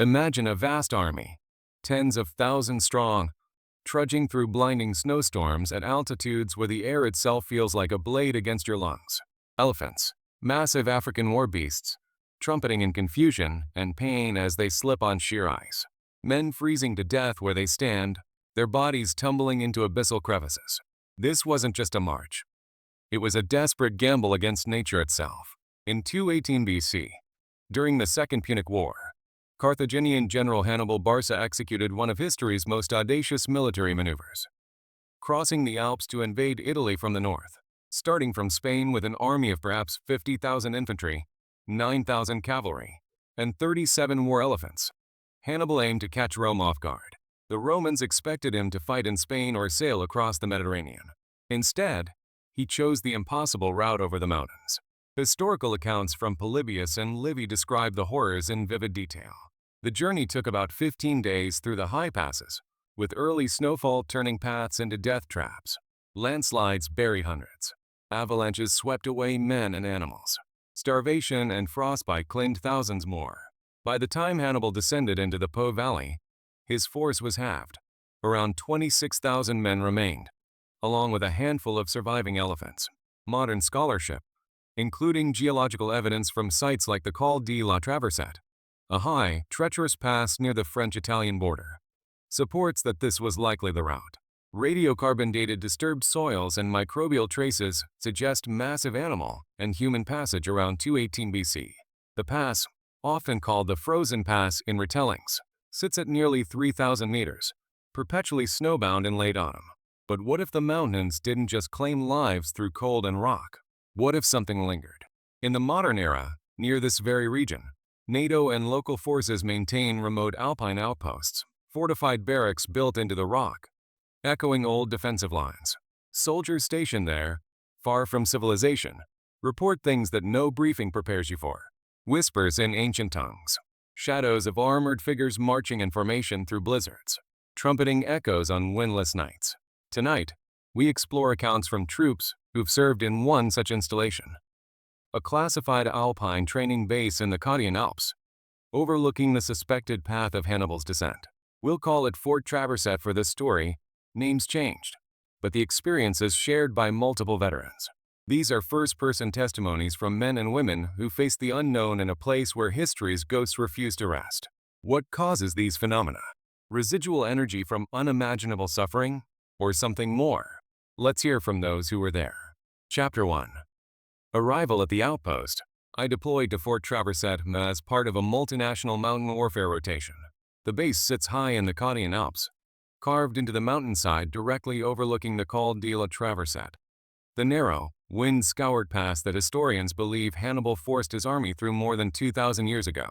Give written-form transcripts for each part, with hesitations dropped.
Imagine a vast army, tens of thousands strong, trudging through blinding snowstorms at altitudes where the air itself feels like a blade against your lungs. Elephants, massive African war beasts, trumpeting in confusion and pain as they slip on sheer ice. Men freezing to death where they stand, their bodies tumbling into abyssal crevices. This wasn't just a march. It was a desperate gamble against nature itself. In 218 BC, during the Second Punic War, Carthaginian general Hannibal Barca executed one of history's most audacious military maneuvers, crossing the Alps to invade Italy from the north. Starting from Spain with an army of perhaps 50,000 infantry, 9,000 cavalry, and 37 war elephants, Hannibal aimed to catch Rome off guard. The Romans expected him to fight in Spain or sail across the Mediterranean. Instead, he chose the impossible route over the mountains. Historical accounts from Polybius and Livy describe the horrors in vivid detail. The journey took about 15 days through the high passes, with early snowfall turning paths into death traps. Landslides buried hundreds. Avalanches swept away men and animals. Starvation and frostbite claimed thousands more. By the time Hannibal descended into the Po Valley, his force was halved. Around 26,000 men remained, along with a handful of surviving elephants. Modern scholarship, including geological evidence from sites like the Col de la Traversette, a high, treacherous pass near the French-Italian border, supports that this was likely the route. Radiocarbon-dated disturbed soils and microbial traces suggest massive animal and human passage around 218 BC. The pass, often called the Frozen Pass in retellings, sits at nearly 3,000 meters, perpetually snowbound in late autumn. But what if the mountains didn't just claim lives through cold and rock? What if something lingered? In the modern era, near this very region, NATO and local forces maintain remote Alpine outposts, fortified barracks built into the rock, echoing old defensive lines. Soldiers stationed there, far from civilization, report things that no briefing prepares you for. Whispers in ancient tongues, shadows of armored figures marching in formation through blizzards, trumpeting echoes on windless nights. Tonight, we explore accounts from troops who've served in one such installation, a classified Alpine training base in the Carthaginian Alps, overlooking the suspected path of Hannibal's descent. We'll call it Fort Traversette for this story. Names changed, but the experience is shared by multiple veterans. These are first-person testimonies from men and women who faced the unknown in a place where history's ghosts refuse to rest. What causes these phenomena? Residual energy from unimaginable suffering, or something more? Let's hear from those who were there. Chapter 1. Arrival at the outpost. I deployed to Fort Traversette as part of a multinational mountain warfare rotation. The base sits high in the Carthaginian Alps, carved into the mountainside directly overlooking the Col de la Traversette, the narrow, wind-scoured pass that historians believe Hannibal forced his army through more than 2,000 years ago.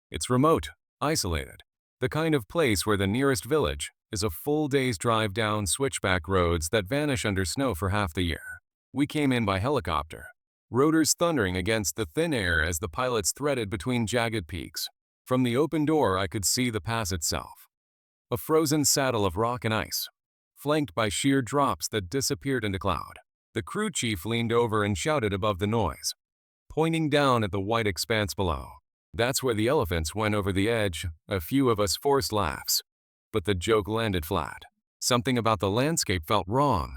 It's remote, isolated, the kind of place where the nearest village is a full day's drive down switchback roads that vanish under snow for half the year. We came in by helicopter, rotors thundering against the thin air as the pilots threaded between jagged peaks. From the open door I could see the pass itself, a frozen saddle of rock and ice, flanked by sheer drops that disappeared into cloud. The crew chief leaned over and shouted above the noise, pointing down at the white expanse below. That's where the elephants went over the edge. A few of us forced laughs, but the joke landed flat. Something about the landscape felt wrong,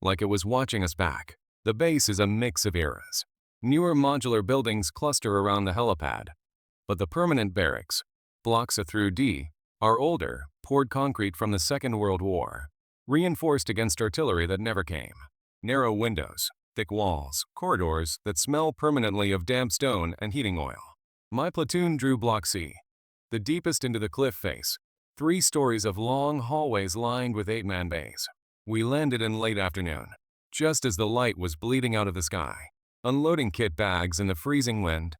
like it was watching us back. The base is a mix of eras. Newer modular buildings cluster around the helipad, but the permanent barracks, blocks A through D, are older, poured concrete from the Second World War, reinforced against artillery that never came. Narrow windows, thick walls, corridors that smell permanently of damp stone and heating oil. My platoon drew Block C, the deepest into the cliff face, 3 stories of long hallways lined with 8-man bays. We landed in late afternoon, just as the light was bleeding out of the sky. Unloading kit bags in the freezing wind,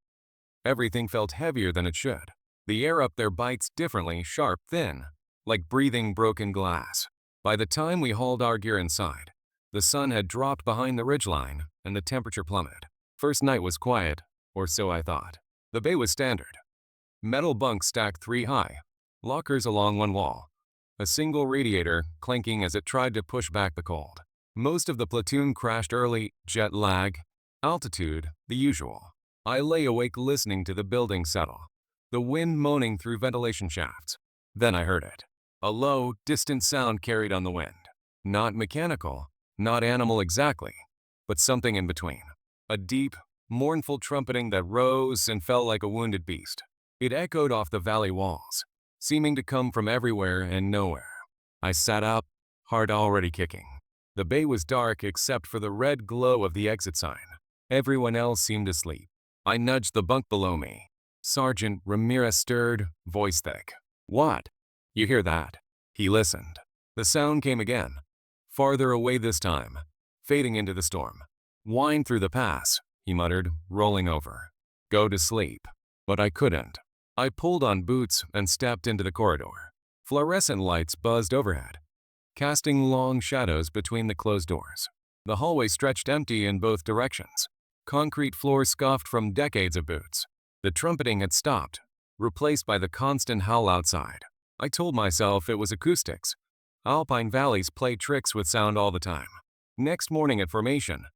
everything felt heavier than it should. The air up there bites differently, sharp, thin, like breathing broken glass. By the time we hauled our gear inside, the sun had dropped behind the ridgeline and the temperature plummeted. First night was quiet, or so I thought. The bay was standard. Metal bunks stacked 3 high, lockers along one wall, a single radiator clanking as it tried to push back the cold. Most of the platoon crashed early, jet lag, altitude, the usual. I lay awake listening to the building settle, the wind moaning through ventilation shafts. Then I heard it. A low, distant sound carried on the wind. Not mechanical, not animal exactly, but something in between. A deep, mournful trumpeting that rose and fell like a wounded beast. It echoed off the valley walls, seeming to come from everywhere and nowhere. I sat up, heart already kicking. The bay was dark except for the red glow of the exit sign. Everyone else seemed asleep. I nudged the bunk below me. Sergeant Ramirez stirred, voice thick. "What? You hear that?" He listened. The sound came again, farther away this time, fading into the storm. "Wind through the pass," he muttered, rolling over. "Go to sleep." But I couldn't. I pulled on boots and stepped into the corridor. Fluorescent lights buzzed overhead, casting long shadows between the closed doors. The hallway stretched empty in both directions. Concrete floor scuffed from decades of boots. The trumpeting had stopped, replaced by the constant howl outside. I told myself it was acoustics. Alpine valleys play tricks with sound all the time. Next morning at formation,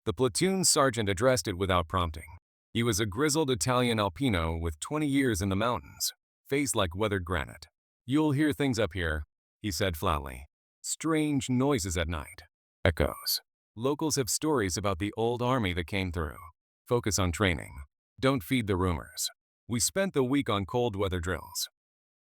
the platoon sergeant addressed it without prompting. He was a grizzled Italian Alpino with 20 years in the mountains, face like weathered granite. "You'll hear things up here," he said flatly. "Strange noises at night. Echoes. Locals have stories about the old army that came through. Focus on training. Don't feed the rumors." We spent the week on cold weather drills,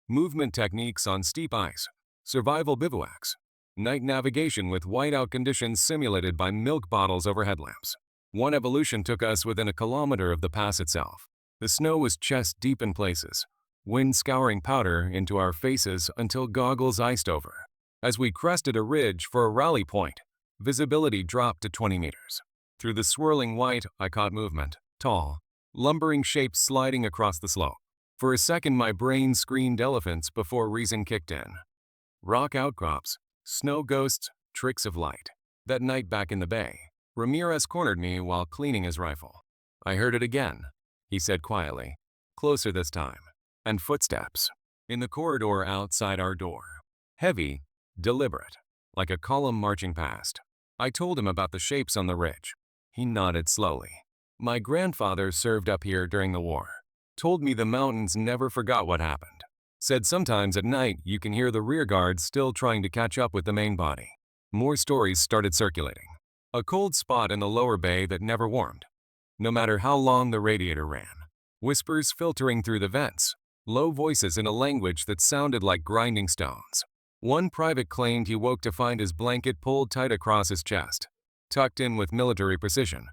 movement techniques on steep ice, survival bivouacs, night navigation with whiteout conditions simulated by milk bottles over headlamps. One evolution took us within a kilometer of the pass itself. The snow was chest deep in places, wind scouring powder into our faces until goggles iced over. As we crested a ridge for a rally point, visibility dropped to 20 meters. Through the swirling white, I caught movement, tall, lumbering shapes sliding across the slope. For a second, my brain screamed elephants before reason kicked in. Rock outcrops, snow ghosts, tricks of light. That night back in the bay, Ramirez cornered me while cleaning his rifle. "I heard it again," he said quietly, closer this time, and footsteps in the corridor outside our door. Heavy, deliberate, like a column marching past. I told him about the shapes on the ridge. He nodded slowly. "My grandfather served up here during the war. Told me the mountains never forgot what happened. Said sometimes at night you can hear the rear guards still trying to catch up with the main body." More stories started circulating. A cold spot in the lower bay that never warmed, no matter how long the radiator ran. Whispers filtering through the vents, low voices in a language that sounded like grinding stones. One private claimed he woke to find his blanket pulled tight across his chest, tucked in with military precision,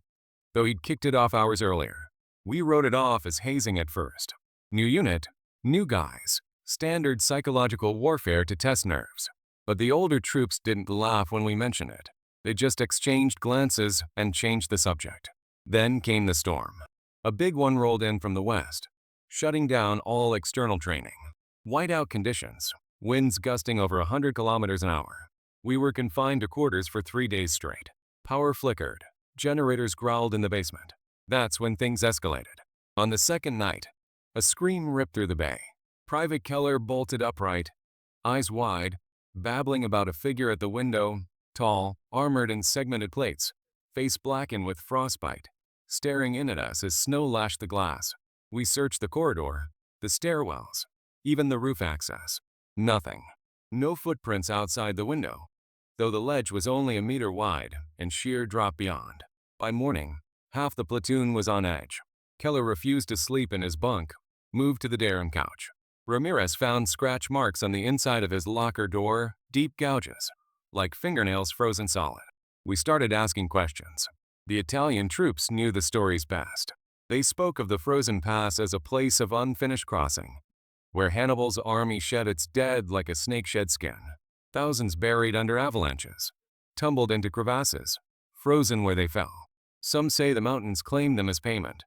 though he'd kicked it off hours earlier. We wrote it off as hazing at first. New unit, new guys, standard psychological warfare to test nerves. But the older troops didn't laugh when we mentioned it. They just exchanged glances and changed the subject. Then came the storm. A big one rolled in from the west, shutting down all external training. Whiteout conditions, winds gusting over 100 kilometers an hour. We were confined to quarters for 3 days straight. Power flickered. Generators growled in the basement. That's when things escalated. On the second night, a scream ripped through the bay. Private Keller bolted upright, eyes wide, babbling about a figure at the window, tall, armored in segmented plates, face blackened with frostbite, staring in at us as snow lashed the glass. We searched the corridor, the stairwells, even the roof access. Nothing. No footprints outside the window, though the ledge was only a meter wide and sheer drop beyond. By morning, half the platoon was on edge. Keller refused to sleep in his bunk, moved to the Darren couch. Ramirez found scratch marks on the inside of his locker door, deep gouges, like fingernails frozen solid. We started asking questions. The Italian troops knew the stories best. They spoke of the frozen pass as a place of unfinished crossing, where Hannibal's army shed its dead like a snake shed skin. Thousands buried under avalanches, tumbled into crevasses, frozen where they fell. Some say the mountains claimed them as payment,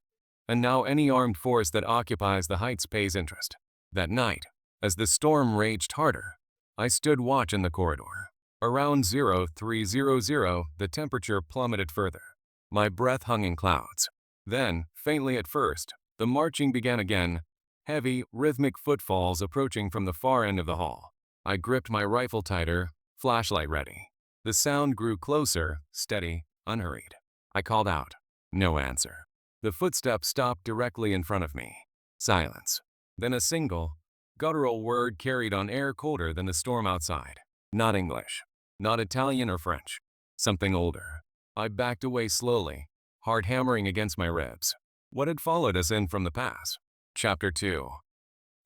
and now any armed force that occupies the heights pays interest. That night, as the storm raged harder, I stood watch in the corridor. Around 0300, the temperature plummeted further. My breath hung in clouds. Then, faintly at first, the marching began again, heavy, rhythmic footfalls approaching from the far end of the hall. I gripped my rifle tighter, flashlight ready. The sound grew closer, steady, unhurried. I called out. No answer. The footsteps stopped directly in front of me. Silence. Then a single, guttural word carried on air colder than the storm outside. Not English. Not Italian or French. Something older. I backed away slowly, heart hammering against my ribs. What had followed us in from the pass? Chapter 2.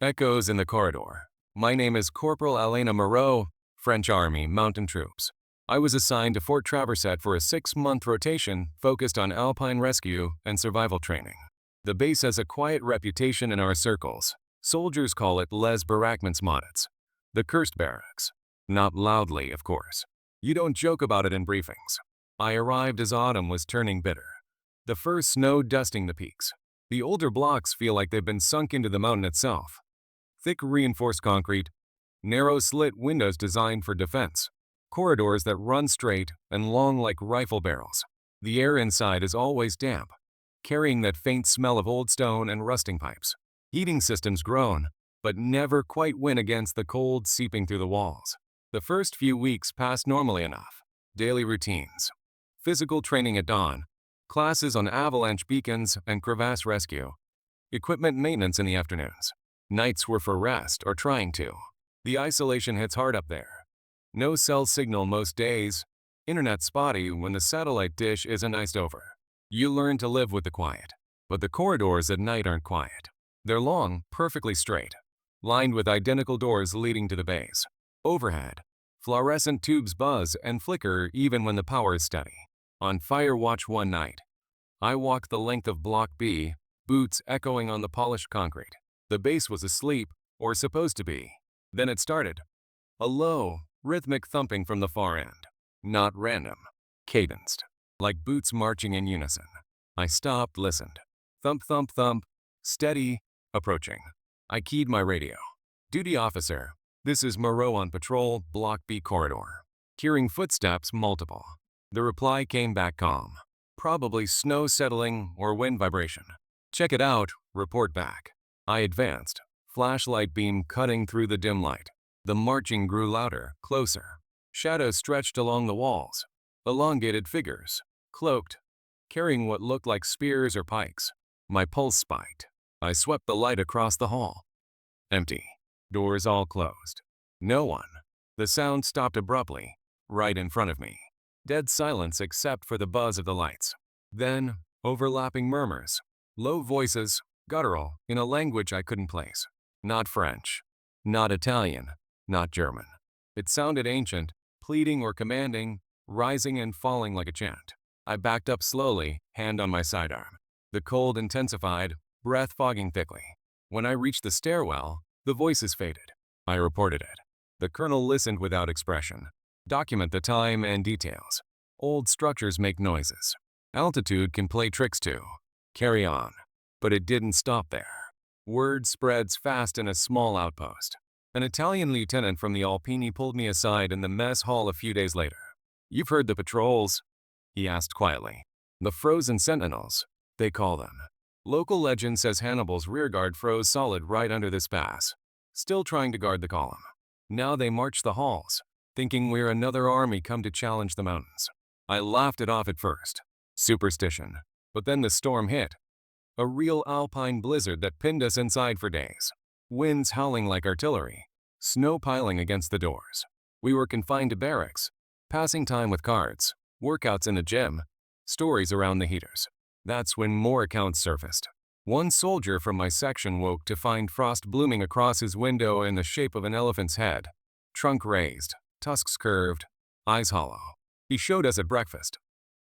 Echoes in the corridor. My name is Corporal Elena Moreau, French Army, Mountain Troops. I was assigned to Fort Traverset for a 6-month rotation focused on Alpine rescue and survival training. The base has a quiet reputation in our circles. Soldiers call it Les Baraquements Maudits, the cursed barracks. Not loudly, of course. You don't joke about it in briefings. I arrived as autumn was turning bitter. The first snow dusting the peaks. The older blocks feel like they've been sunk into the mountain itself. Thick reinforced concrete, narrow slit windows designed for defense, corridors that run straight and long like rifle barrels. The air inside is always damp, carrying that faint smell of old stone and rusting pipes. Heating systems groan, but never quite win against the cold seeping through the walls. The first few weeks passed normally enough. Daily routines. Physical training at dawn, classes on avalanche beacons and crevasse rescue, equipment maintenance in the afternoons. Nights were for rest or trying to. The isolation hits hard up there. No cell signal most days, internet spotty when the satellite dish isn't iced over. You learn to live with the quiet. But the corridors at night aren't quiet. They're long, perfectly straight, lined with identical doors leading to the base. Overhead, fluorescent tubes buzz and flicker even when the power is steady. On fire watch one night, I walked the length of Block B, boots echoing on the polished concrete. The base was asleep, or supposed to be. Then it started. A low, rhythmic thumping from the far end. Not random. Cadenced. Like boots marching in unison. I stopped, listened. Thump, thump, thump. Steady. Approaching. I keyed my radio. Duty officer. This is Moreau on patrol, Block B corridor. Hearing footsteps multiple. The reply came back calm. Probably snow settling or wind vibration. Check it out. Report back. I advanced, flashlight beam cutting through the dim light. The marching grew louder, closer. Shadows stretched along the walls. Elongated figures, cloaked, carrying what looked like spears or pikes. My pulse spiked. I swept the light across the hall. Empty. Doors all closed. No one. The sound stopped abruptly, right in front of me. Dead silence except for the buzz of the lights. Then, overlapping murmurs. Low voices, guttural, in a language I couldn't place. Not French. Not Italian. Not German. It sounded ancient, pleading or commanding, rising and falling like a chant. I backed up slowly, hand on my sidearm. The cold intensified, breath fogging thickly. When I reached the stairwell, the voices faded. I reported it. The colonel listened without expression. Document the time and details. Old structures make noises. Altitude can play tricks too. Carry on. But it didn't stop there. Word spreads fast in a small outpost. An Italian lieutenant from the Alpine pulled me aside in the mess hall a few days later. You've heard the patrols? He asked quietly. The frozen sentinels, they call them. Local legend says Hannibal's rearguard froze solid right under this pass, still trying to guard the column. Now they march the halls, thinking we're another army come to challenge the mountains. I laughed it off at first. Superstition. But then the storm hit. A real Alpine blizzard that pinned us inside for days. Winds howling like artillery. Snow piling against the doors. We were confined to barracks. Passing time with cards. Workouts in the gym. Stories around the heaters. That's when more accounts surfaced. One soldier from my section woke to find frost blooming across his window in the shape of an elephant's head. Trunk raised. Tusks curved. Eyes hollow. He showed us at breakfast.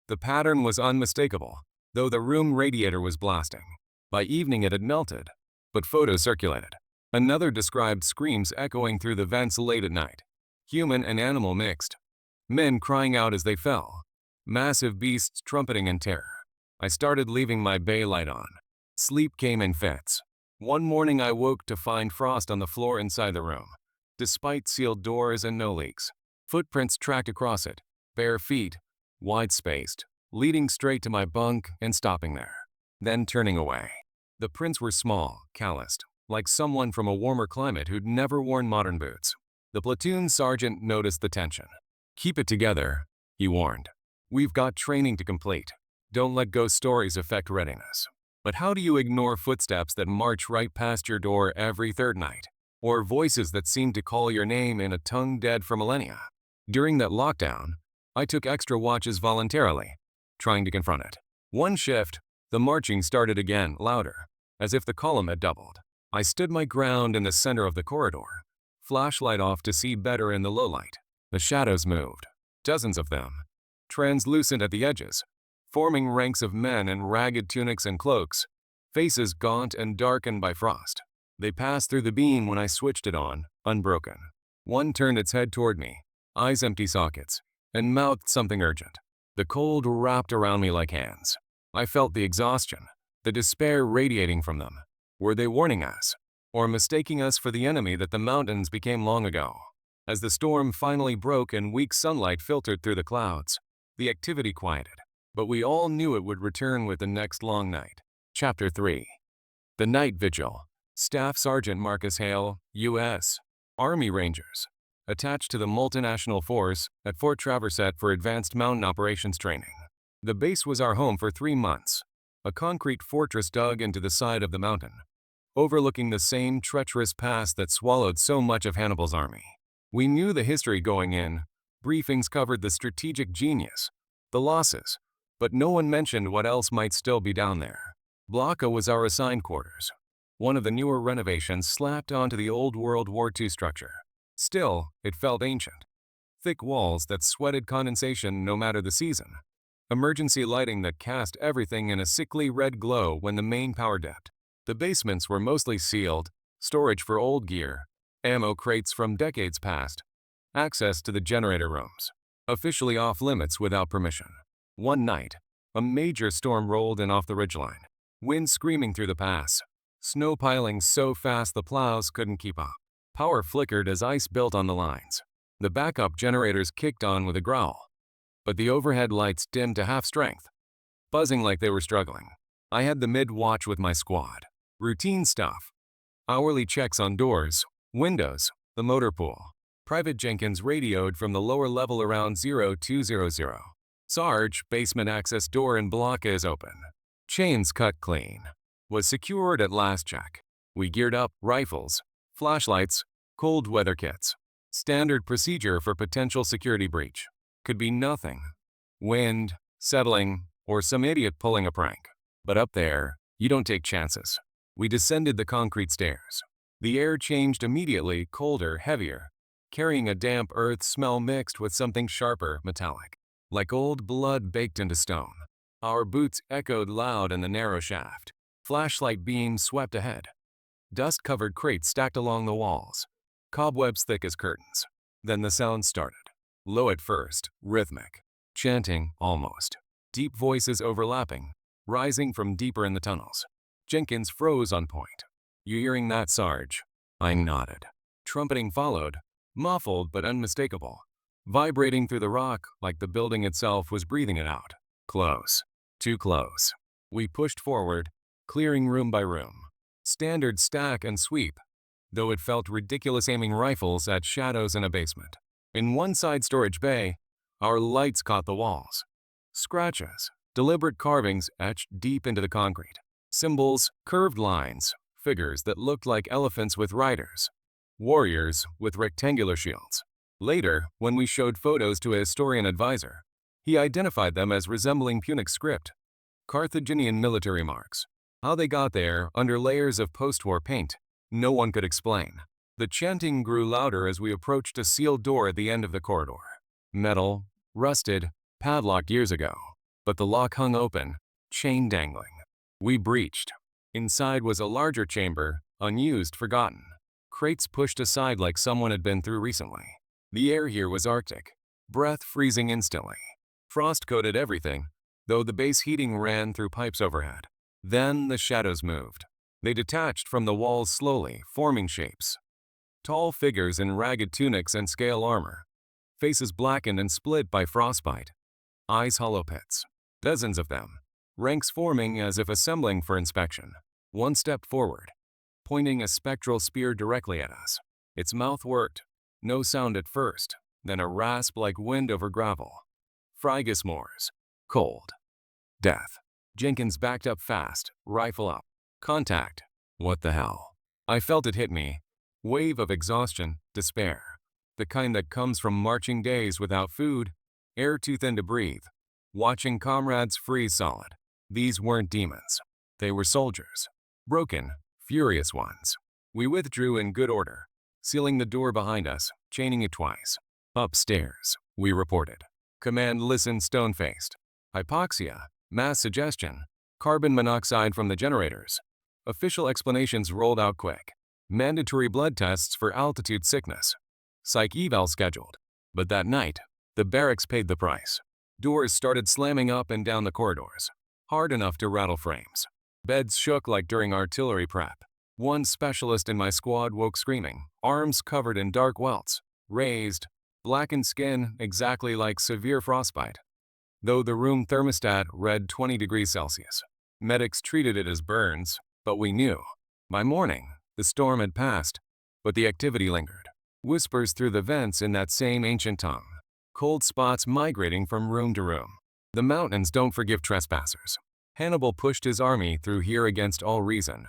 The pattern was unmistakable, though the room radiator was blasting. By evening it had melted, but photos circulated. Another described screams echoing through the vents late at night. Human and animal mixed. Men crying out as they fell. Massive beasts trumpeting in terror. I started leaving my bay light on. Sleep came in fits. One morning I woke to find frost on the floor inside the room, despite sealed doors and no leaks. Footprints tracked across it, bare feet, wide-spaced, leading straight to my bunk and stopping there, then turning away. The prints were small, calloused, like someone from a warmer climate who'd never worn modern boots. The platoon sergeant noticed the tension. "Keep it together," he warned. "We've got training to complete. Don't let ghost stories affect readiness." But how do you ignore footsteps that march right past your door every third night? Or voices that seem to call your name in a tongue dead for millennia? During that lockdown, I took extra watches voluntarily, trying to confront it. One shift, the marching started again, louder, as if the column had doubled. I stood my ground in the center of the corridor, flashlight off to see better in the low light. The shadows moved, dozens of them, translucent at the edges, forming ranks of men in ragged tunics and cloaks, faces gaunt and darkened by frost. They passed through the beam when I switched it on, unbroken. One turned its head toward me, eyes empty sockets, and mouthed something urgent. The cold wrapped around me like hands. I felt the exhaustion, the despair radiating from them. Were they warning us, or mistaking us for the enemy that the mountains became long ago? As the storm finally broke and weak sunlight filtered through the clouds, the activity quieted, but we all knew it would return with the next long night. Chapter 3. The Night Vigil. Staff Sergeant Marcus Hale, U.S. Army Rangers, attached to the multinational force at Fort Traverset for advanced mountain operations training. The base was our home for 3 months, a concrete fortress dug into the side of the mountain, overlooking the same treacherous pass that swallowed so much of Hannibal's army. We knew the history going in. Briefings covered the strategic genius, the losses, but no one mentioned what else might still be down there. Blocka was our assigned quarters, one of the newer renovations slapped onto the old World War II structure. Still, it felt ancient. Thick walls that sweated condensation no matter the season. Emergency lighting that cast everything in a sickly red glow when the main power dipped. The basements were mostly sealed, storage for old gear, ammo crates from decades past, access to the generator rooms, officially off limits without permission. One night, a major storm rolled in off the ridgeline, wind screaming through the pass, snow piling so fast the plows couldn't keep up. Power flickered as ice built on the lines. The backup generators kicked on with a growl, but the overhead lights dimmed to half strength, buzzing like they were struggling. I had the mid-watch with my squad. Routine stuff. Hourly checks on doors, windows, the motor pool. Private Jenkins radioed from the lower level around 0200. Sarge, basement access door in block is open. Chains cut clean. Was secured at last check. We geared up, rifles, flashlights, cold weather kits. Standard procedure for potential security breach. Could be nothing. Wind, settling, or some idiot pulling a prank. But up there, you don't take chances. We descended the concrete stairs. The air changed immediately, colder, heavier, carrying a damp earth smell mixed with something sharper, metallic, like old blood baked into stone. Our boots echoed loud in the narrow shaft. Flashlight beams swept ahead. Dust-covered crates stacked along the walls, cobwebs thick as curtains. Then the sound started. Low at first, rhythmic, chanting almost. Deep voices overlapping, rising from deeper in the tunnels. Jenkins froze on point. "You hearing that, Sarge?" I nodded. Trumpeting followed, muffled but unmistakable, vibrating through the rock like the building itself was breathing it out. Close. Too close. We pushed forward, clearing room by room. Standard stack and sweep, though it felt ridiculous aiming rifles at shadows in a basement. In one side storage bay, our lights caught the walls. Scratches, deliberate carvings etched deep into the concrete. Symbols, curved lines, figures that looked like elephants with riders. Warriors with rectangular shields. Later, when we showed photos to a historian advisor, he identified them as resembling Punic script. Carthaginian military marks. How they got there, under layers of post-war paint, no one could explain. The chanting grew louder as we approached a sealed door at the end of the corridor. Metal, rusted, padlocked years ago. But the lock hung open, chain dangling. We breached. Inside was a larger chamber, unused, forgotten. Crates pushed aside like someone had been through recently. The air here was arctic, breath freezing instantly. Frost coated everything, though the base heating ran through pipes overhead. Then the shadows moved. They detached from the walls slowly, forming shapes. Tall figures in ragged tunics and scale armor. Faces blackened and split by frostbite. Eyes hollow pits. Dozens of them. Ranks forming as if assembling for inspection. One stepped forward, pointing a spectral spear directly at us. Its mouth worked. No sound at first, then a rasp like wind over gravel. Frigus Moors. Cold. Death. Jenkins backed up fast, rifle up. Contact. What the hell? I felt it hit me. Wave of exhaustion, despair. The kind that comes from marching days without food, air too thin to breathe, watching comrades freeze solid. These weren't demons. They were soldiers. Broken, furious ones. We withdrew in good order, sealing the door behind us, chaining it twice. Upstairs, we reported. Command listened stone-faced. Hypoxia, mass suggestion, carbon monoxide from the generators. Official explanations rolled out quick. Mandatory blood tests for altitude sickness. Psych eval scheduled. But that night, the barracks paid the price. Doors started slamming up and down the corridors, hard enough to rattle frames. Beds shook like during artillery prep. One specialist in my squad woke screaming, arms covered in dark welts, raised, blackened skin exactly like severe frostbite. Though the room thermostat read 20 degrees Celsius. Medics treated it as burns, but we knew. By morning, the storm had passed, but the activity lingered. Whispers through the vents in that same ancient tongue. Cold spots migrating from room to room. The mountains don't forgive trespassers. Hannibal pushed his army through here against all reason,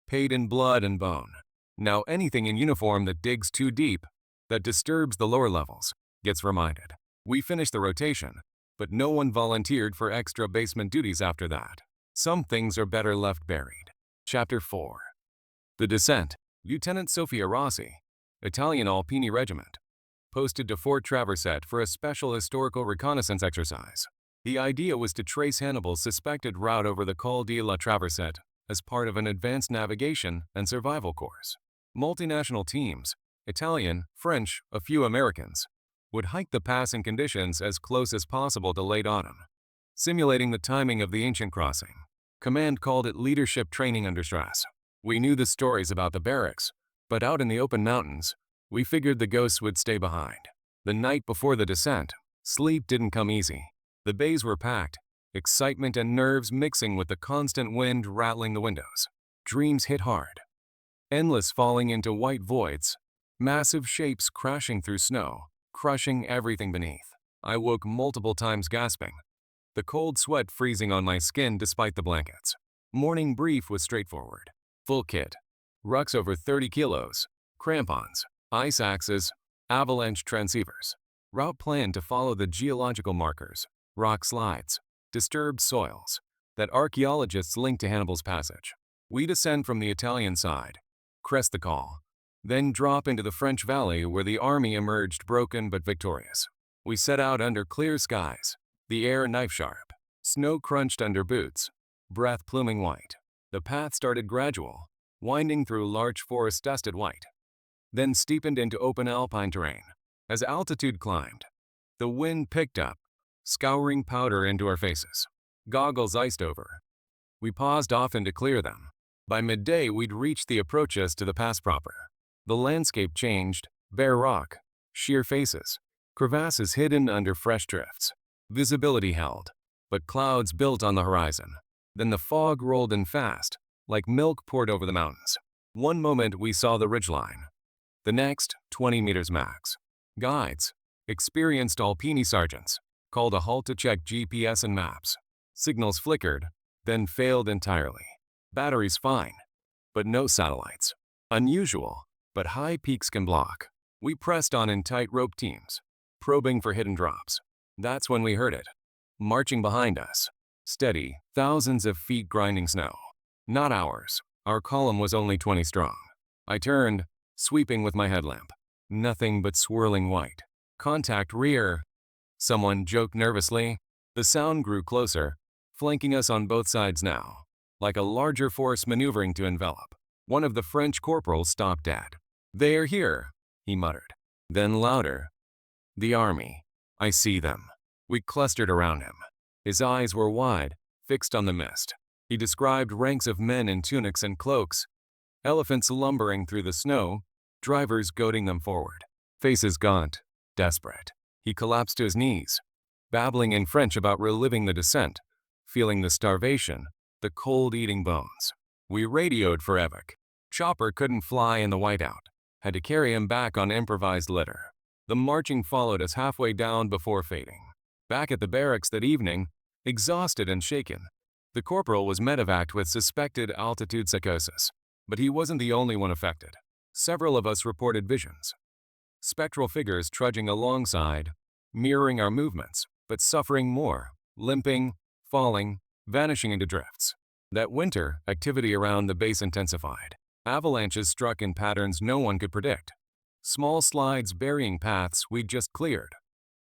paid in blood and bone. Now anything in uniform that digs too deep, that disturbs the lower levels, gets reminded. We finished the rotation, but no one volunteered for extra basement duties after that. Some things are better left buried. Chapter 4. The Descent. Lieutenant Sofia Rossi, Italian Alpine Regiment, posted to Fort Traverset for a special historical reconnaissance exercise. The idea was to trace Hannibal's suspected route over the Col de la Traverset as part of an advanced navigation and survival course. Multinational teams, Italian, French, a few Americans, would hike the pass in conditions as close as possible to late autumn, simulating the timing of the ancient crossing. Command called it leadership training under stress. We knew the stories about the barracks, but out in the open mountains, we figured the ghosts would stay behind. The night before the descent, sleep didn't come easy. The bays were packed, excitement and nerves mixing with the constant wind rattling the windows. Dreams hit hard. Endless falling into white voids, massive shapes crashing through snow, crushing everything beneath. I woke multiple times gasping, the cold sweat freezing on my skin despite the blankets. Morning brief was straightforward. Full kit. Rucks over 30 kilos, crampons, ice axes, avalanche transceivers. Route plan to follow the geological markers, rock slides, disturbed soils, that archaeologists link to Hannibal's passage. We descend from the Italian side, crest the col, then drop into the French valley where the army emerged broken but victorious. We set out under clear skies, the air knife-sharp, snow crunched under boots, breath pluming white. The path started gradual, winding through large forests dusted white, then steepened into open alpine terrain. As altitude climbed, the wind picked up, scouring powder into our faces. Goggles iced over. We paused often to clear them. By midday, we'd reached the approaches to the pass proper. The landscape changed, bare rock, sheer faces, crevasses hidden under fresh drifts. Visibility held, but clouds built on the horizon. Then the fog rolled in fast, like milk poured over the mountains. One moment we saw the ridgeline. The next, 20 meters max. Guides, experienced Alpini sergeants, called a halt to check GPS and maps. Signals flickered, then failed entirely. Batteries fine, but no satellites. Unusual, but high peaks can block. We pressed on in tight rope teams, probing for hidden drops. That's when we heard it. Marching behind us. Steady, thousands of feet grinding snow. Not ours. Our column was only 20 strong. I turned, sweeping with my headlamp. Nothing but swirling white. Contact rear. Someone joked nervously. The sound grew closer, flanking us on both sides now, like a larger force maneuvering to envelop. One of the French corporals stopped dead. "They are here," he muttered. Then louder. "The army. I see them." We clustered around him. His eyes were wide, fixed on the mist. He described ranks of men in tunics and cloaks, elephants lumbering through the snow, drivers goading them forward. Faces gaunt, desperate. He collapsed to his knees, babbling in French about reliving the descent, feeling the starvation, the cold eating bones. We radioed for Evac. Chopper couldn't fly in the whiteout. Had to carry him back on improvised litter. The marching followed us halfway down before fading. Back at the barracks that evening, exhausted and shaken, The corporal was medevaced with suspected altitude psychosis, but he wasn't the only one affected. Several of us reported visions. Spectral figures trudging alongside, mirroring our movements, but suffering more, limping, falling, vanishing into drifts. That winter, activity around the base intensified. Avalanches struck in patterns no one could predict. Small slides burying paths we'd just cleared.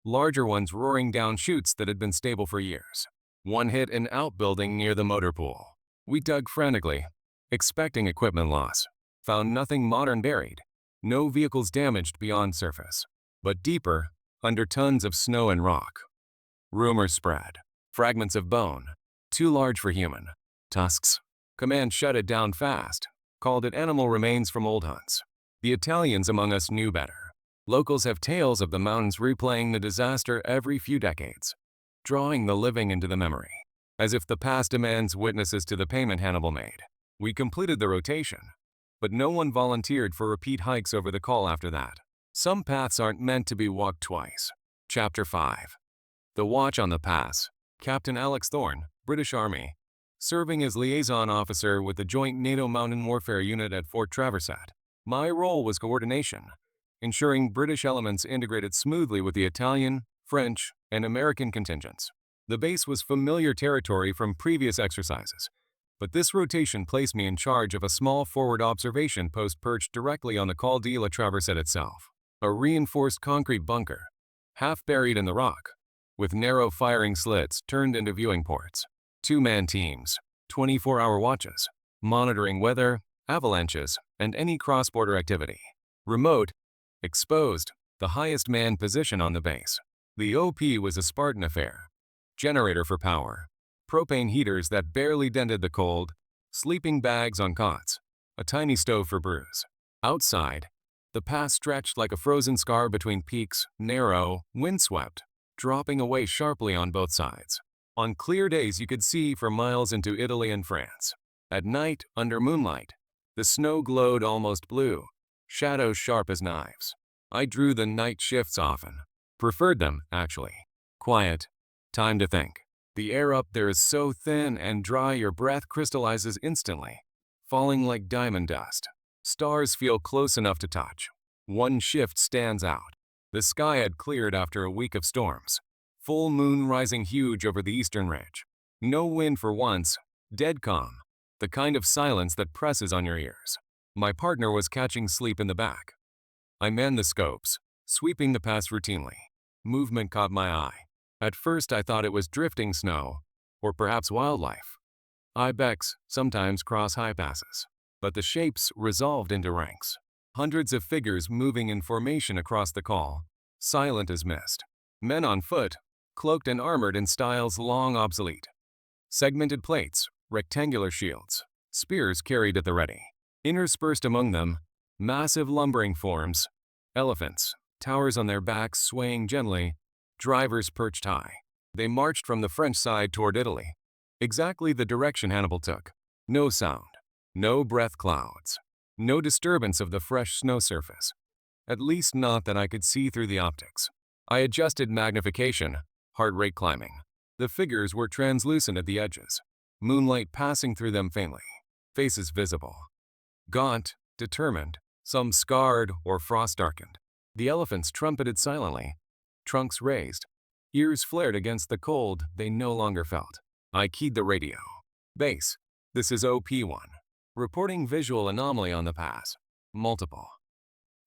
Larger ones roaring down chutes that had been stable for years. One hit an outbuilding near the motor pool. We dug frantically, expecting equipment loss. Found nothing modern buried. No vehicles damaged beyond surface. But deeper, under tons of snow and rock. Rumors spread. Fragments of bone. Too large for human. Tusks. Command shut it down fast. Called it animal remains from old hunts. The Italians among us knew better. Locals have tales of the mountains replaying the disaster every few decades, drawing the living into the memory, as if the past demands witnesses to the payment Hannibal made. We completed the rotation, but no one volunteered for repeat hikes over the call after that. Some paths aren't meant to be walked twice. Chapter 5. The Watch on the Pass. Captain Alex Thorne, British Army, serving as liaison officer with the Joint NATO Mountain Warfare Unit at Fort Traversat. My role was coordination, ensuring British elements integrated smoothly with the Italian, French, and American contingents. The base was familiar territory from previous exercises, but this rotation placed me in charge of a small forward observation post perched directly on the Col de la Traversette itself. A reinforced concrete bunker, half buried in the rock, with narrow firing slits turned into viewing ports. Two-man teams, 24-hour watches, monitoring weather, avalanches, and any cross-border activity. Remote, exposed, the highest manned position on the base. The OP was a Spartan affair. Generator for power, propane heaters that barely dented the cold, sleeping bags on cots, a tiny stove for brews. Outside, the pass stretched like a frozen scar between peaks, narrow, windswept, dropping away sharply on both sides. On clear days you could see for miles into Italy and France. At night, under moonlight, the snow glowed almost blue, shadows sharp as knives. I drew the night shifts often. Preferred them, actually. Quiet. Time to think. The air up there is so thin and dry your breath crystallizes instantly, falling like diamond dust. Stars feel close enough to touch. One shift stands out. The sky had cleared after a week of storms. Full moon rising huge over the eastern ridge. No wind for once, dead calm. The kind of silence that presses on your ears. My partner was catching sleep in the back. I manned the scopes, sweeping the pass routinely. Movement caught my eye. At first I thought it was drifting snow, or perhaps wildlife. Ibex sometimes cross high passes, but the shapes resolved into ranks. Hundreds of figures moving in formation across the col, silent as mist. Men on foot, cloaked and armored in styles long obsolete. Segmented plates, rectangular shields, spears carried at the ready. Interspersed among them, massive lumbering forms, elephants, towers on their backs swaying gently, drivers perched high. They marched from the French side toward Italy, exactly the direction Hannibal took. No sound, no breath clouds, no disturbance of the fresh snow surface, at least not that I could see through the optics. I adjusted magnification, heart rate climbing. The figures were translucent at the edges, moonlight passing through them faintly, faces visible. Gaunt, determined, some scarred or frost-darkened. The elephants trumpeted silently, trunks raised, ears flared against the cold they no longer felt. I keyed the radio. Base, this is OP1. Reporting visual anomaly on the pass. Multiple.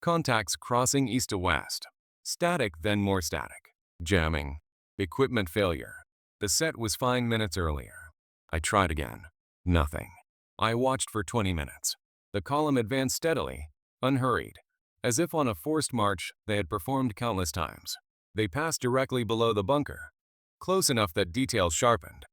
Contacts crossing east to west. Static, then more static. Jamming. Equipment failure. The set was fine minutes earlier. I tried again. Nothing. I watched for 20 minutes. The column advanced steadily, unhurried, as if on a forced march they had performed countless times. They passed directly below the bunker, close enough that details sharpened.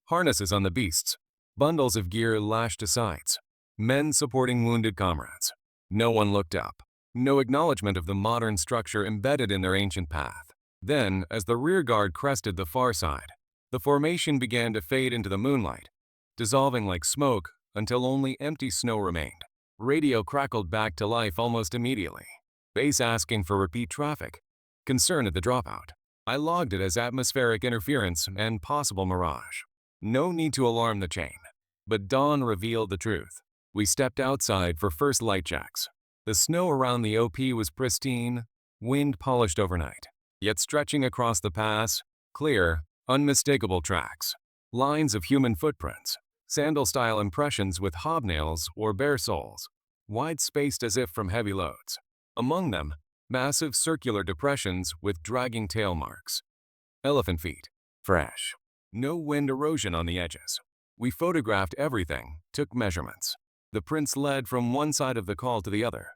Harnesses on the beasts, bundles of gear lashed to sides, men supporting wounded comrades. No one looked up. No acknowledgement of the modern structure embedded in their ancient path. Then, as the rear guard crested the far side, the formation began to fade into the moonlight, dissolving like smoke until only empty snow remained. Radio crackled back to life almost immediately. Base asking for repeat traffic. Concern at the dropout. I logged it as atmospheric interference and possible mirage. No need to alarm the chain. But dawn revealed the truth. We stepped outside for first light checks. The snow around the OP was pristine, wind polished overnight. Yet stretching across the pass, clear, unmistakable tracks. Lines of human footprints, sandal-style impressions with hobnails or bare soles, wide-spaced as if from heavy loads. Among them, massive circular depressions with dragging tail marks. Elephant feet. Fresh. No wind erosion on the edges. We photographed everything, took measurements. The prints led from one side of the col to the other,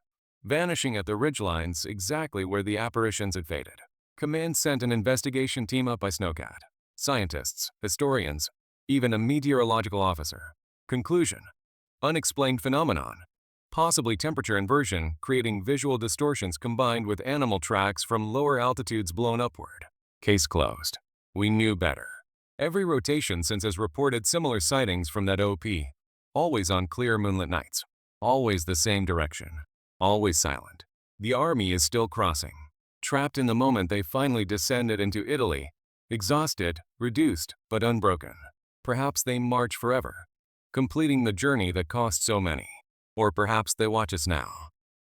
vanishing at the ridgelines exactly where the apparitions had faded. Command sent an investigation team up by Snowcat. Scientists, historians, even a meteorological officer. Conclusion: unexplained phenomenon. Possibly temperature inversion creating visual distortions combined with animal tracks from lower altitudes blown upward. Case closed. We knew better. Every rotation since has reported similar sightings from that OP. Always on clear moonlit nights. Always the same direction. Always silent. The army is still crossing. Trapped in the moment they finally descended into Italy. Exhausted, reduced, but unbroken. Perhaps they march forever, completing the journey that cost so many. Or perhaps they watch us now.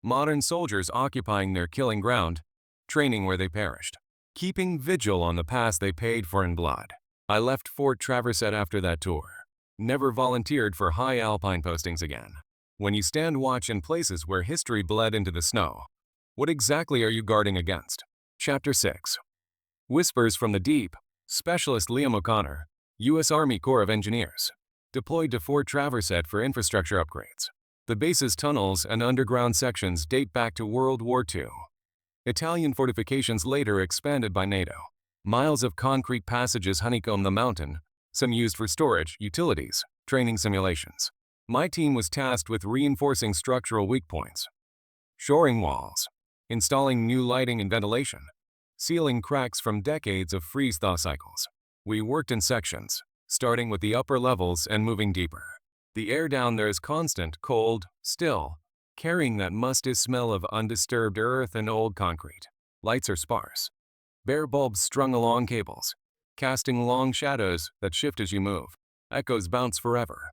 Modern soldiers occupying their killing ground, training where they perished. Keeping vigil on the pass they paid for in blood. I left Fort Traverset after that tour. Never volunteered for high Alpine postings again. When you stand watch in places where history bled into the snow, what exactly are you guarding against? Chapter 6. Whispers from the Deep. Specialist Liam O'Connor, U.S. Army Corps of Engineers, deployed to Fort Traverset for infrastructure upgrades. The base's tunnels and underground sections date back to World War II. Italian fortifications later expanded by NATO. Miles of concrete passages honeycomb the mountain, some used for storage, utilities, training simulations. My team was tasked with reinforcing structural weak points, shoring walls, installing new lighting and ventilation, sealing cracks from decades of freeze-thaw cycles. We worked in sections, starting with the upper levels and moving deeper. The air down there is constant, cold, still, carrying that musty smell of undisturbed earth and old concrete. Lights are sparse. Bare bulbs strung along cables, casting long shadows that shift as you move. Echoes bounce forever.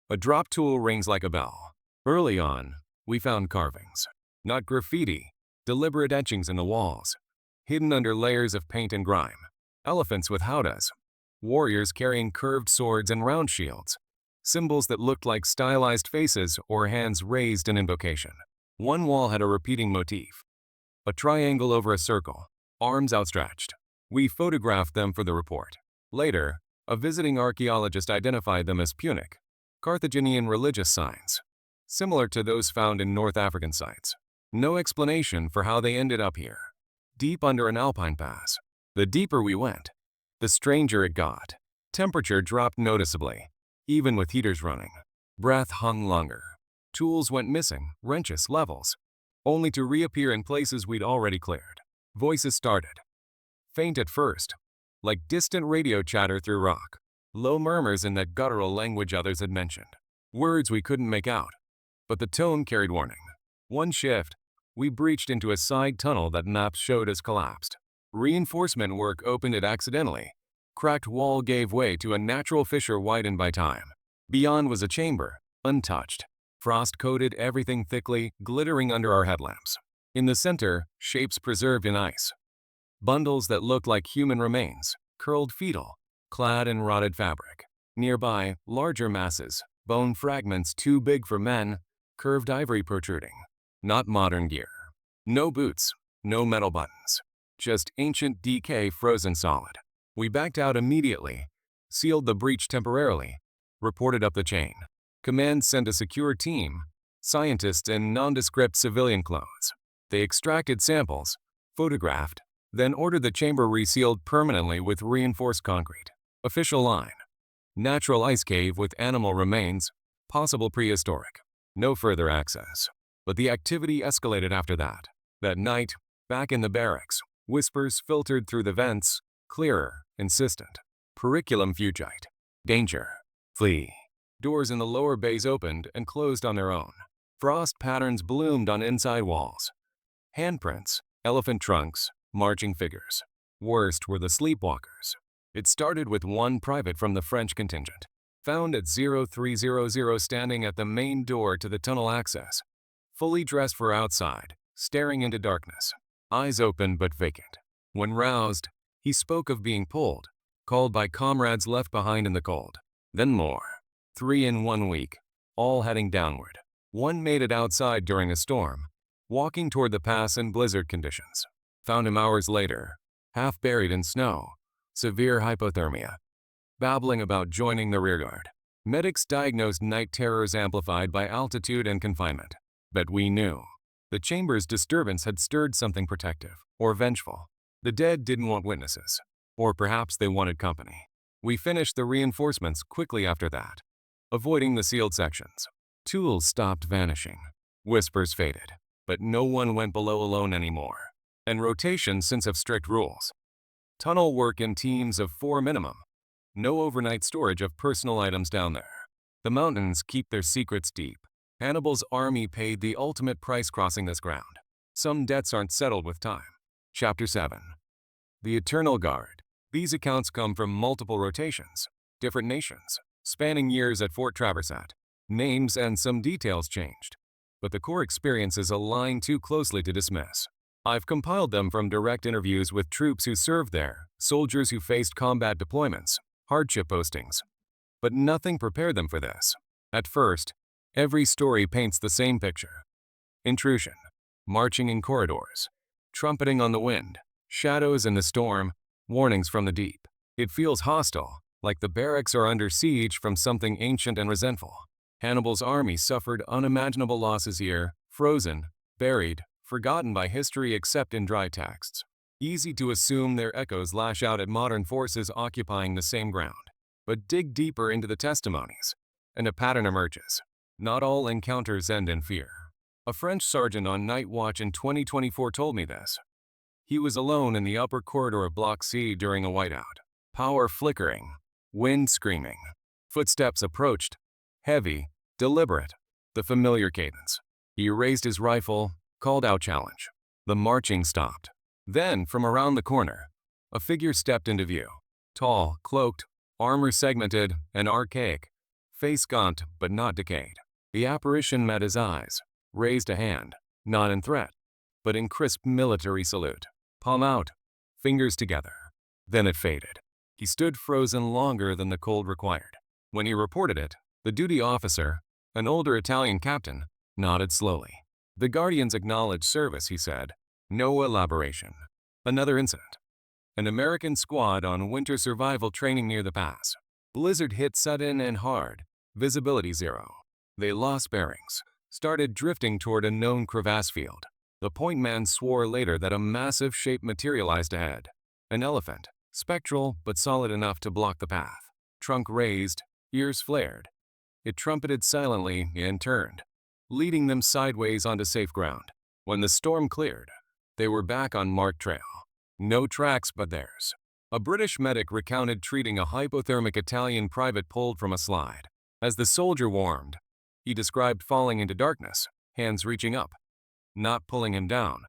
A drop tool rings like a bell. Early on, we found carvings. Not graffiti, deliberate etchings in the walls, hidden under layers of paint and grime. Elephants with howdahs, warriors carrying curved swords and round shields, symbols that looked like stylized faces or hands raised in invocation. One wall had a repeating motif. A triangle over a circle, arms outstretched. We photographed them for the report. Later, a visiting archaeologist identified them as Punic, Carthaginian religious signs, similar to those found in North African sites. No explanation for how they ended up here, deep under an Alpine pass. The deeper we went, the stranger it got. Temperature dropped noticeably, even with heaters running. Breath hung longer. Tools went missing, wrenches, levels, only to reappear in places we'd already cleared. Voices started. Faint at first, like distant radio chatter through rock. Low murmurs in that guttural language others had mentioned. Words we couldn't make out, but the tone carried warning. One shift, we breached into a side tunnel that maps showed us collapsed. Reinforcement work opened it accidentally. Cracked wall gave way to a natural fissure widened by time. Beyond was a chamber, untouched. Frost coated everything thickly, glittering under our headlamps. In the center, shapes preserved in ice. Bundles that looked like human remains, curled fetal, clad in rotted fabric. Nearby, larger masses, bone fragments too big for men, curved ivory protruding. Not modern gear. No boots, no metal buttons. Just ancient decay frozen solid. We backed out immediately, sealed the breach temporarily, reported up the chain. Command sent a secure team, scientists in nondescript civilian clothes. They extracted samples, photographed, then ordered the chamber resealed permanently with reinforced concrete. Official line. Natural ice cave with animal remains, possible prehistoric. No further access. But the activity escalated after that. That night, back in the barracks, whispers filtered through the vents, clearer, insistent. Periculum fugite. Danger. Flee. Doors in the lower bays opened and closed on their own. Frost patterns bloomed on inside walls. Handprints, elephant trunks, marching figures. Worst were the sleepwalkers. It started with one private from the French contingent, found at 0300 standing at the main door to the tunnel access, fully dressed for outside, staring into darkness, eyes open but vacant. When roused, he spoke of being pulled, called by comrades left behind in the cold. Then more. 3 in 1 week, all heading downward. One made it outside during a storm, walking toward the pass in blizzard conditions. Found him hours later, half buried in snow, severe hypothermia, babbling about joining the rearguard. Medics diagnosed night terrors amplified by altitude and confinement. But we knew. The chamber's disturbance had stirred something protective, or vengeful. The dead didn't want witnesses. Or perhaps they wanted company. We finished the reinforcements quickly after that, avoiding the sealed sections. Tools stopped vanishing. Whispers faded. But no one went below alone anymore. And rotations since have strict rules. Tunnel work in teams of 4 minimum. No overnight storage of personal items down there. The mountains keep their secrets deep. Hannibal's army paid the ultimate price crossing this ground. Some debts aren't settled with time. Chapter 7. The Eternal Guard. These accounts come from multiple rotations, different nations, spanning years at Fort Traversat. Names and some details changed, but the core experiences align too closely to dismiss. I've compiled them from direct interviews with troops who served there, soldiers who faced combat deployments, hardship postings. But nothing prepared them for this. At first, every story paints the same picture. Intrusion, marching in corridors, trumpeting on the wind, shadows in the storm, warnings from the deep. It feels hostile, like the barracks are under siege from something ancient and resentful. Hannibal's army suffered unimaginable losses here, frozen, buried, forgotten by history except in dry texts. Easy to assume their echoes lash out at modern forces occupying the same ground. But dig deeper into the testimonies, and a pattern emerges. Not all encounters end in fear. A French sergeant on night watch in 2024 told me this. He was alone in the upper corridor of Block C during a whiteout. Power flickering, wind screaming. Footsteps approached, heavy, deliberate, the familiar cadence. He raised his rifle, called out challenge. The marching stopped. Then, from around the corner, a figure stepped into view. Tall, cloaked, armor segmented, and archaic, face gaunt but not decayed. The apparition met his eyes, raised a hand, not in threat, but in crisp military salute. Palm out, fingers together. Then it faded. He stood frozen longer than the cold required. When he reported it, the duty officer, an older Italian captain, nodded slowly. The Guardians acknowledged service, he said. No elaboration. Another incident. An American squad on winter survival training near the pass. Blizzard hit sudden and hard. Visibility zero. They lost bearings. Started drifting toward a known crevasse field. The point man swore later that a massive shape materialized ahead. An elephant, spectral but solid enough to block the path. Trunk raised, ears flared. It trumpeted silently and turned, leading them sideways onto safe ground. When the storm cleared, they were back on marked trail. No tracks but theirs. A British medic recounted treating a hypothermic Italian private pulled from a slide. As the soldier warmed, he described falling into darkness, hands reaching up, not pulling him down,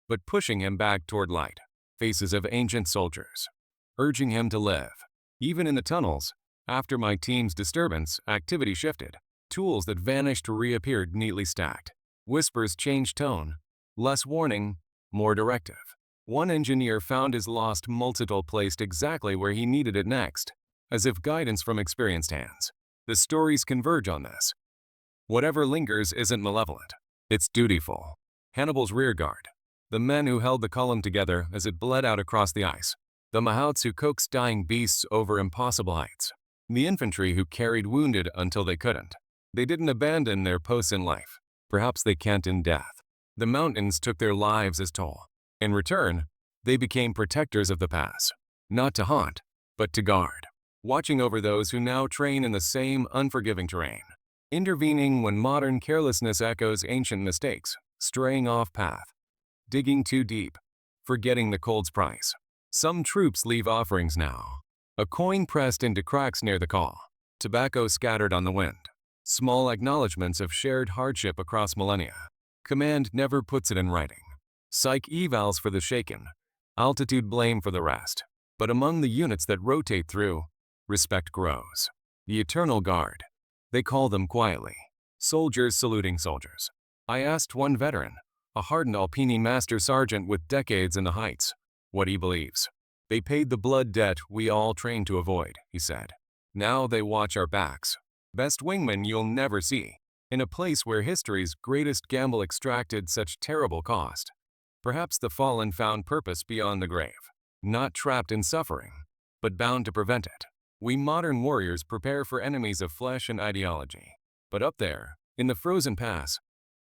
but pushing him back toward light. Faces of ancient soldiers, urging him to live. Even in the tunnels, after my team's disturbance, activity shifted. Tools that vanished reappeared neatly stacked. Whispers changed tone, less warning, more directive. One engineer found his lost multi-tool placed exactly where he needed it next, as if guidance from experienced hands. The stories converge on this. Whatever lingers isn't malevolent. It's dutiful. Hannibal's rearguard. The men who held the column together as it bled out across the ice. The mahouts who coaxed dying beasts over impossible heights. The infantry who carried wounded until they couldn't. They didn't abandon their posts in life. Perhaps they can't in death. The mountains took their lives as toll. In return, they became protectors of the pass. Not to haunt, but to guard. Watching over those who now train in the same unforgiving terrain. Intervening when modern carelessness echoes ancient mistakes. Straying off path. Digging too deep. Forgetting the cold's price. Some troops leave offerings now. A coin pressed into cracks near the call. Tobacco scattered on the wind. Small acknowledgments of shared hardship across millennia. Command never puts it in writing. Psych evals for the shaken. Altitude blame for the rest. But among the units that rotate through, respect grows. The Eternal Guard. They call them quietly. Soldiers saluting soldiers. I asked one veteran, a hardened Alpine master sergeant with decades in the heights, what he believes. They paid the blood debt we all trained to avoid, he said. Now they watch our backs. Best wingman you'll never see, in a place where history's greatest gamble extracted such terrible cost. Perhaps the fallen found purpose beyond the grave, not trapped in suffering, but bound to prevent it. We modern warriors prepare for enemies of flesh and ideology. But up there, in the frozen pass,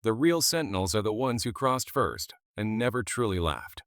the real sentinels are the ones who crossed first and never truly left.